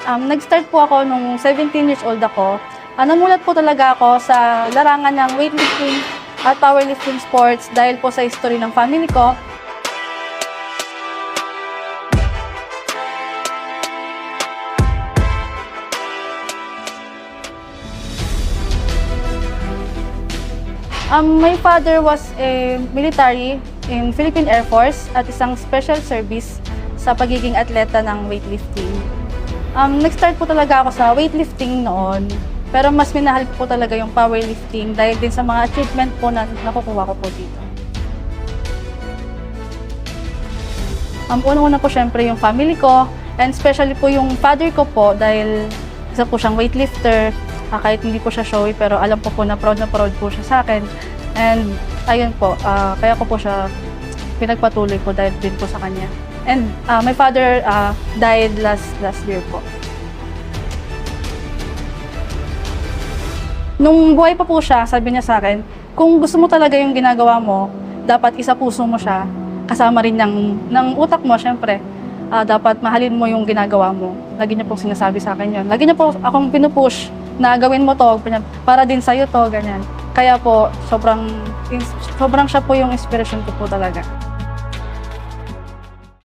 Nag-start po ako nung 17 years old ako. Namulat po talaga ako sa larangan ng weightlifting at powerlifting sports dahil po sa history ng family ko. My father was a military in Philippine Air Force at isang special service sa pagiging atleta ng weightlifting. Nag-start po talaga ako sa weightlifting noon, pero mas minahal ko po talaga yung powerlifting dahil din sa mga achievement po na nakukuha ko po dito. Unang-una po syempre yung family ko, and especially po yung father ko po dahil isa po siyang weightlifter. Kahit hindi po siya showy, pero alam po na proud po siya sa akin. And ayun po, kaya ko po siya pinagpatuloy po dahil din po sa kanya. And my father died last year po. Nung buhay pa po siya, sabi niya sa akin, kung gusto mo talaga yung ginagawa mo, dapat isa-puso mo siya, kasama rin ng utak mo, syempre. Dapat mahalin mo yung ginagawa mo. Lagi niya pong sinasabi sa akin yun. Lagi niya po akong pinupush na gawin mo to, para din sa'yo to, ganyan. Kaya po, sobrang siya po yung inspiration ko po talaga.